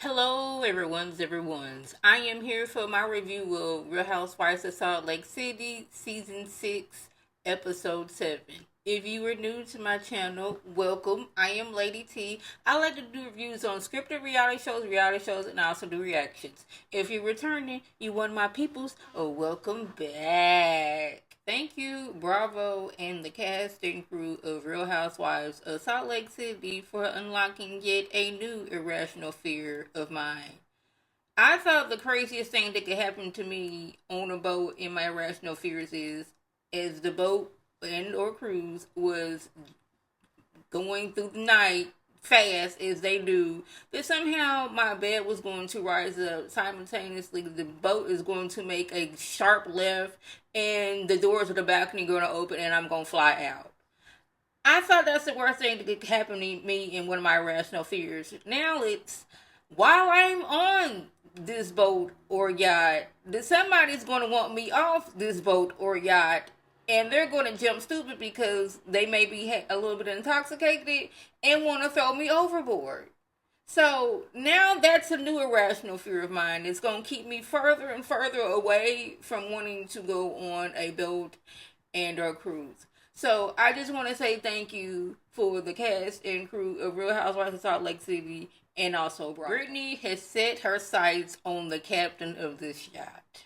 Hello, everyone's. I am here for my review of Real Housewives of Salt Lake City, Season 6, Episode 7. If you are new to my channel, welcome. I am Lady T. I like to do reviews on scripted reality shows, and I also do reactions. If you're returning, you one of my peoples, welcome back. Thank you, Bravo, and the cast and crew of Real Housewives of Salt Lake City for unlocking yet a new irrational fear of mine. I thought the craziest thing that could happen to me on a boat in my irrational fears is as the boat and or cruise was going through the night fast as they do, that somehow my bed was going to rise up simultaneously. The boat is going to make a sharp left, and the doors of the balcony are going to open, and I'm going to fly out. I thought that's the worst thing that could happen to me in one of my irrational fears. Now it's while I'm on this boat or yacht, that somebody's going to want me off this boat or yacht, and they're going to jump stupid because they may be a little bit intoxicated and want to throw me overboard. So now that's a new irrational fear of mine. It's going to keep me further and further away from wanting to go on a boat and or cruise. So I just want to say thank you for the cast and crew of Real Housewives of Salt Lake City, and also Brittany has set her sights on the captain of this yacht.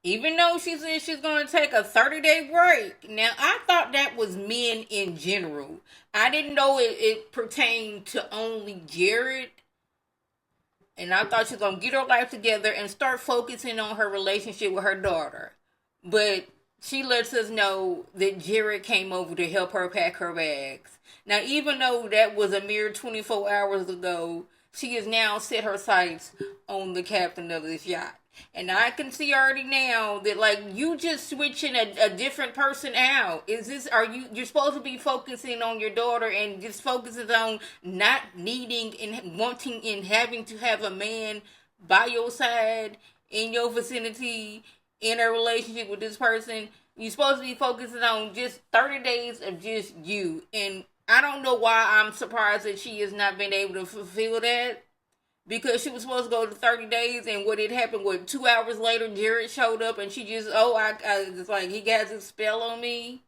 Even though she said she's going to take a 30-day break. Now, I thought that was men in general. I didn't know it pertained to only Jared. And I thought she was going to get her life together and start focusing on her relationship with her daughter. But she lets us know that Jared came over to help her pack her bags. Now, even though that was a mere 24 hours ago, she has now set her sights on the captain of this yacht. And I can see already now that, like, you just switching a different person out. You're supposed to be focusing on your daughter and just focusing on not needing and wanting and having to have a man by your side in your vicinity in a relationship with this person. You're supposed to be focusing on just 30 days of just you. And I don't know why I'm surprised that she has not been able to fulfill that. Because she was supposed to go to 30 days, and what had happened, 2 hours later, Jared showed up, and she just, it's like, he got his spell on me.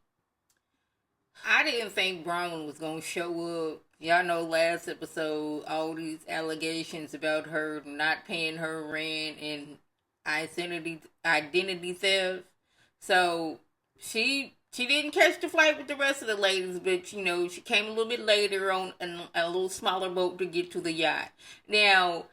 I didn't think Brown was going to show up. Y'all know last episode, all these allegations about her not paying her rent and identity theft. So, she didn't catch the flight with the rest of the ladies, but, she came a little bit later on a little smaller boat to get to the yacht. Now,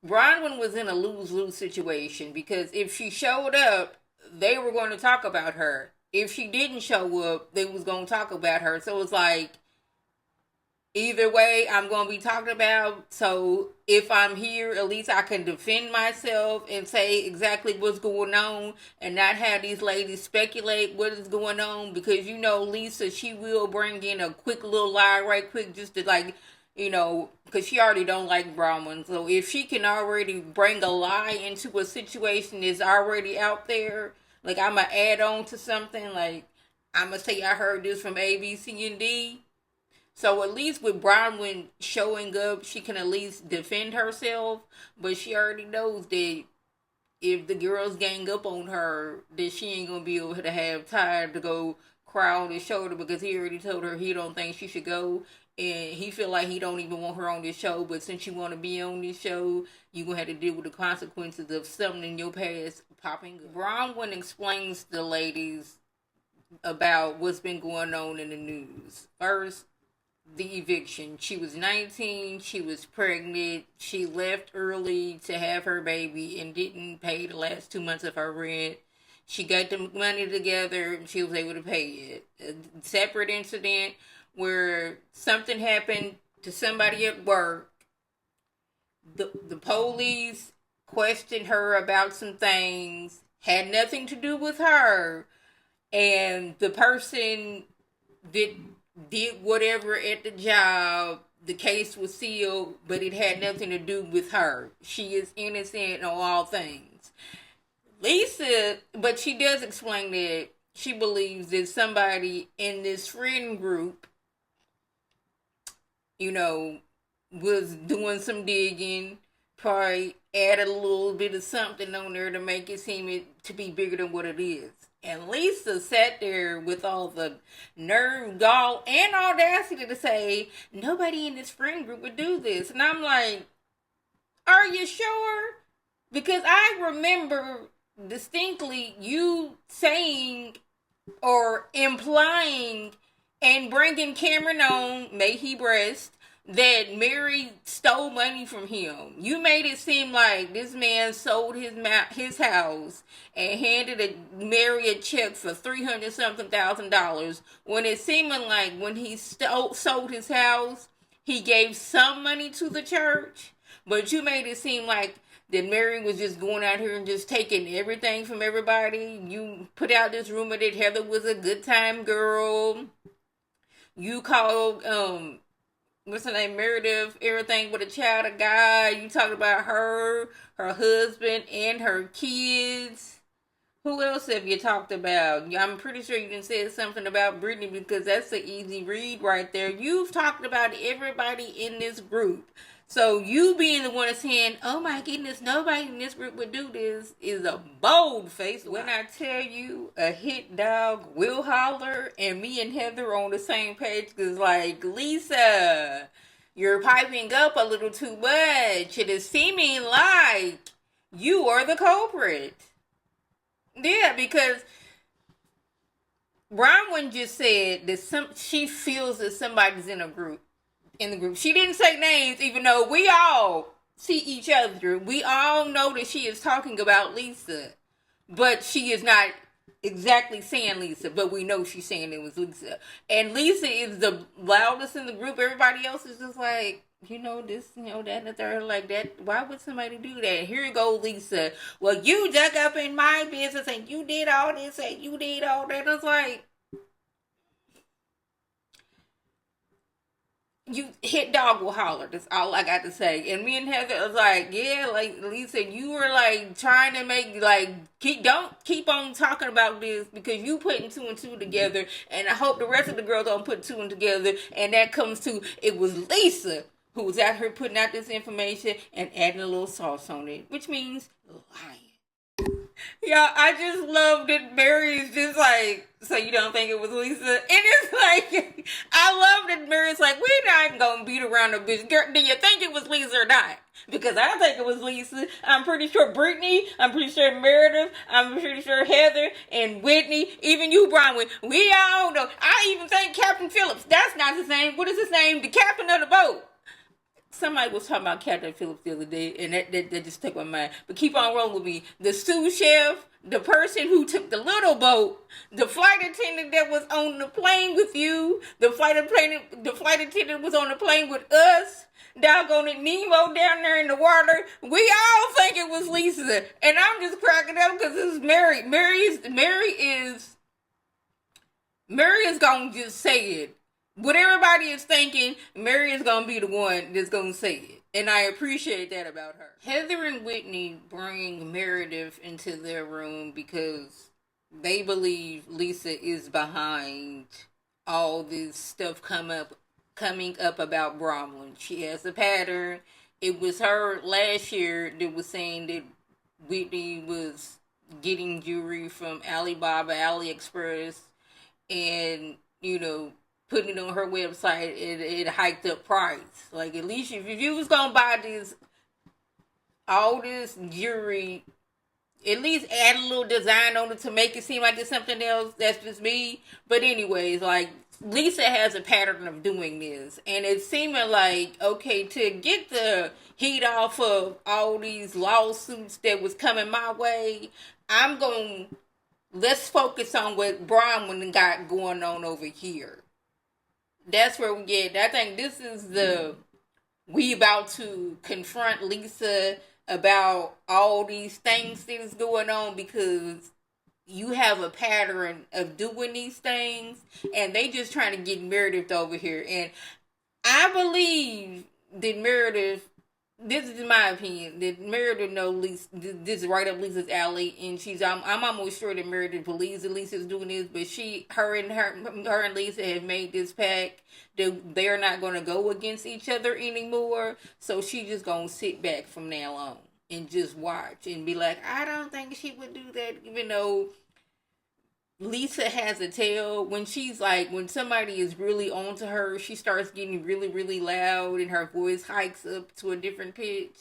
Bronwyn was in a lose-lose situation because if she showed up, they were going to talk about her. If she didn't show up, they was going to talk about her. So it's like, either way, I'm going to be talked about. So if I'm here, at least I can defend myself and say exactly what's going on and not have these ladies speculate what is going on. Because, Lisa, she will bring in a quick little lie right quick just to, because she already don't like Brahman. So if she can already bring a lie into a situation that's already out there, like I'm going to add on to something, like I'm going to say I heard this from A, B, C, and D. So at least with Bronwyn showing up, she can at least defend herself. But she already knows that if the girls gang up on her, that she ain't going to be able to have time to go cry on his shoulder because he already told her he don't think she should go. And he feel like he don't even want her on this show. But since you want to be on this show, you're going to have to deal with the consequences of something in your past popping up. Bronwyn explains to the ladies about what's been going on in the news. First, the eviction. She was 19, she was pregnant, she left early to have her baby and didn't pay the last 2 months of her rent. She got the money together and she was able to pay it. A separate incident where something happened to somebody at work. The police questioned her about some things, had nothing to do with her, and the person did whatever at the job. The case was sealed, but it had nothing to do with her. She is innocent on all things. Lisa, but she does explain that she believes that somebody in this friend group, was doing some digging, probably added a little bit of something on there to make it seem to be bigger than what it is. And Lisa sat there with all the nerve, gall, and audacity to say, nobody in this friend group would do this. And I'm like, are you sure? Because I remember distinctly you saying or implying and bringing Cameron on, may he rest, that Mary stole money from him. You made it seem like this man sold his house and handed Mary a check for $300 something thousand when it seemed like when he sold his house, he gave some money to the church. But you made it seem like that Mary was just going out here and just taking everything from everybody. You put out this rumor that Heather was a good time girl. You called what's her name, Meredith, everything with a child, a guy. You talked about her husband, and her kids. Who else have you talked about? I'm pretty sure you didn't say something about Brittany, because that's an easy read right there. You've talked about everybody in this group. So you being the one saying, oh my goodness, nobody in this group would do this, is a bold face. When I tell you a hit dog will holler, and me and Heather are on the same page, because like, Lisa, you're piping up a little too much. It is seeming like you are the culprit. Yeah, because Bronwyn just said that she feels that somebody's in the group. She didn't say names, even though we all see each other. We all know that she is talking about Lisa. But she is not exactly saying Lisa, but we know she's saying it was Lisa. And Lisa is the loudest in the group. Everybody else is just like, this, that, and the third, like that. Why would somebody do that? Here you go, Lisa. Well, you dug up in my business, and you did all this, and you did all that. It's like, you hit dog will holler. That's all I got to say. And me and Heather was like, yeah, like Lisa, you were like trying to make don't keep on talking about this, because you putting two and two together, and I hope the rest of the girls don't put two and together, and that comes to it was Lisa who was out here putting out this information and adding a little sauce on it, which means lying. Yeah, I just love that Mary is just like, so you don't think it was Lisa? And it's like, I love that Mary's like, we're not going to beat around the bush. Girl, do you think it was Lisa or not? Because I don't think it was Lisa. I'm pretty sure Brittany, I'm pretty sure Meredith, I'm pretty sure Heather and Whitney, even you, Bronwyn, we all know. I even think Captain Phillips, that's not his name. What is his name? The captain of the boat. Somebody was talking about Captain Phillips the other day, and that just took my mind. But keep on rolling with me. The sous chef, the person who took the little boat, the flight attendant that was on the plane with you, the flight attendant was on the plane with us, doggone it, Nemo down there in the water. We all think it was Lisa, and I'm just cracking up because this is Mary. Mary is gonna just say it. What everybody is thinking, Mary is going to be the one that's going to say it. And I appreciate that about her. Heather and Whitney bring Meredith into their room because they believe Lisa is behind all this stuff coming up about Bronwyn. She has a pattern. It was her last year that was saying that Whitney was getting jewelry from Alibaba, AliExpress, and, putting it on her website, it hiked up price. Like, at least if you was gonna buy all this jewelry, at least add a little design on it to make it seem like it's something else. That's just me. But anyways, like, Lisa has a pattern of doing this, and it's seeming like, okay, to get the heat off of all these lawsuits that was coming my way, let's focus on what Bronwyn got going on over here. That's where we get. I think this is we about to confront Lisa about all these things that is going on, because you have a pattern of doing these things, and they just trying to get Meredith over here. And I believe that Meredith this is my opinion that Meredith know Lisa, this is right up Lisa's alley, and I'm almost sure that Meredith believes that Lisa's doing this, but her and Lisa have made this pact that they're not going to go against each other anymore. So she just gonna sit back from now on and just watch and be like, I don't think she would do that, even though Lisa has a tell when she's like, when somebody is really on to her, she starts getting really, really loud and her voice hikes up to a different pitch.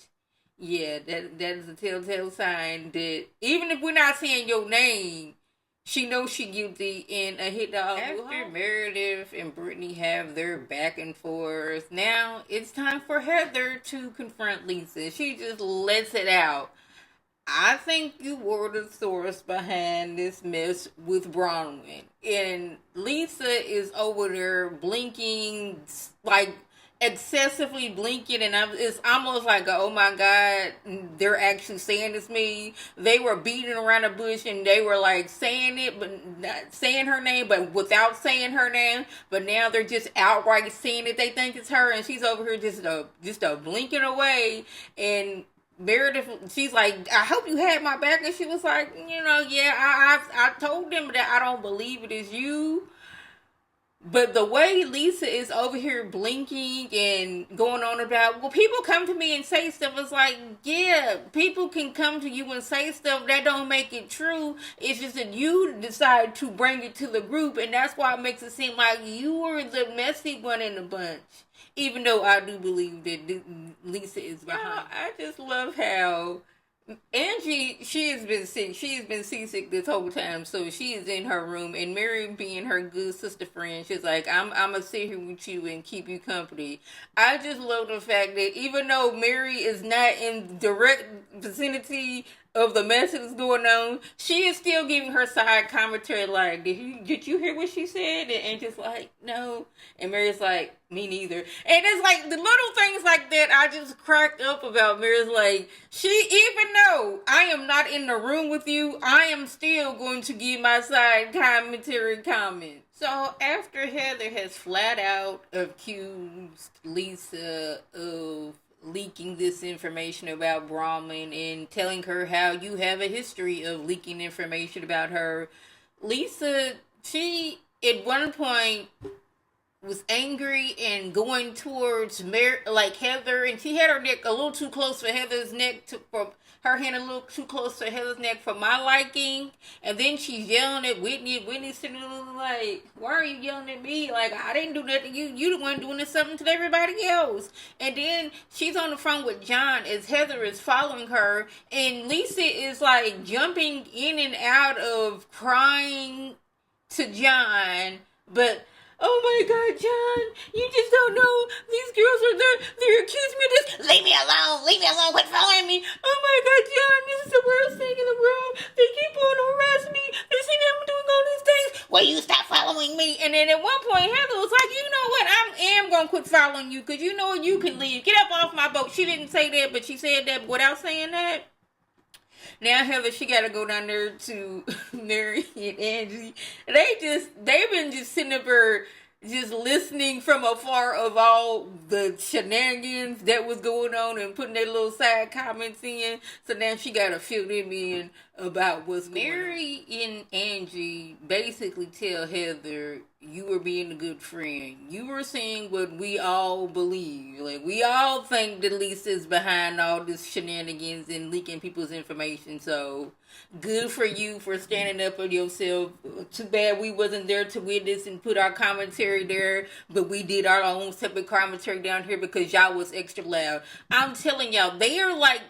Yeah, that is a telltale sign that even if we're not saying your name, she knows she guilty and a hit dog. After Meredith and Brittany have their back and forth, now it's time for Heather to confront Lisa. She just lets it out. I think you were the source behind this mess with Bronwyn. And Lisa is over there blinking, like excessively blinking, and it's almost like, oh my God, they're actually saying it's me. They were beating around the bush and they were like saying it, but not saying her name, but without saying her name. But now they're just outright saying that they think it's her, and she's over here just a blinking away. And Meredith, she's like, I hope you had my back. And she was like, yeah, I told them that I don't believe it is you. But the way Lisa is over here blinking and going on about, well, people come to me and say stuff. It's like, yeah, people can come to you and say stuff. That don't make it true. It's just that you decide to bring it to the group. And that's why it makes it seem like you were the messy one in the bunch. Even though I do believe that Lisa is behind. I just love how Angie, she has been sick. She has been seasick this whole time, so she is in her room. And Mary, being her good sister friend, she's like, I'm gonna sit here with you and keep you company. I just love the fact that even though Mary is not in direct vicinity of the mess that's going on, she is still giving her side commentary like, did you hear what she said? And just like, no. And Mary's like, me neither. And it's like the little things like that I just cracked up about. Mary's like, even though I am not in the room with you, I am still going to give my side commentary comment. So after Heather has flat out accused Lisa of leaking this information about Brahman and telling her how you have a history of leaking information about her, Lisa, she at one point was angry and going towards Heather, and she had her neck a little too close for Heather's neck for her hand a little too close to Heather's neck for my liking. And then she's yelling at Whitney. Whitney's sitting there like, why are you yelling at me? Like, I didn't do nothing to you. You the one doing this something to everybody else. And then she's on the phone with John as Heather is following her, and Lisa is like jumping in and out of crying to John, but oh my God, John, you just don't know. These girls are there. They're accusing me of this. Leave me alone. Leave me alone. Quit following me. Oh my God, John, this is the worst thing in the world. They keep on harassing me. They see them doing all these things. Well, you stop following me. And then at one point, Heather was like, you know what? I am going to quit following you because you know you can leave. Get up off my boat. She didn't say that, but she said that without saying that. Now Heather, she gotta go down there to Mary and Angie. They've been just sitting up there just listening from afar of all the shenanigans that was going on and putting their little side comments in. So now she gotta fill them in about what's going on. Mary and Angie basically tell Heather, you were being a good friend. You were saying what we all believe. Like, we all think that Lisa's behind all this shenanigans and leaking people's information. So, good for you for standing up for yourself. Too bad we wasn't there to witness and put our commentary there. But we did our own separate commentary down here because y'all was extra loud. I'm telling y'all, they are like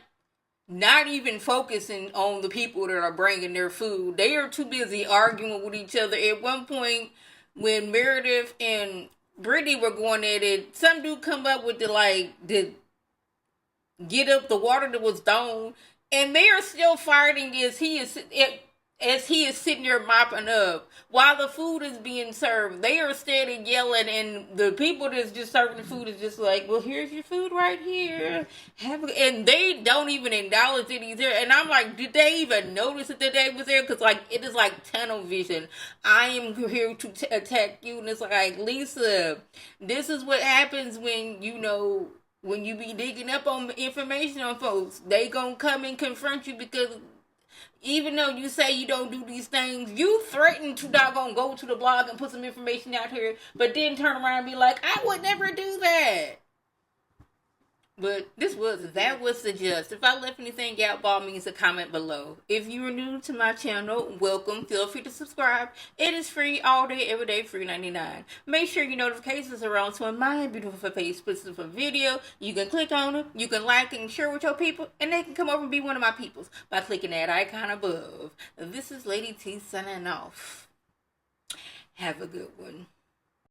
not even focusing on the people that are bringing their food. They are too busy arguing with each other. At one point, when Meredith and Brittany were going at it, some dude come up with the get up the water that was thrown, and they are still fighting as he is sitting there mopping up while the food is being served. They are steady yelling, and the people that's just serving the food is just like, well, here's your food right here. And they don't even acknowledge that he's there. And I'm like, did they even notice that they was there? Because like, it is like tunnel vision. I am here to attack you. And it's like, Lisa, this is what happens when, When you be digging up on information on folks, they gonna come and confront you because even though you say you don't do these things, you threaten to doggone go to the blog and put some information out here, but then turn around and be like, I would never do that. But that was the gist. If I left anything out, by all means, a comment below. If you are new to my channel, welcome. Feel free to subscribe. It is free all day, every day, free 99. Make sure your notifications are on so when my beautiful face puts up a video, you can click on it, you can like it and share with your people, and they can come over and be one of my peoples by clicking that icon above. This is Lady T signing off. Have a good one.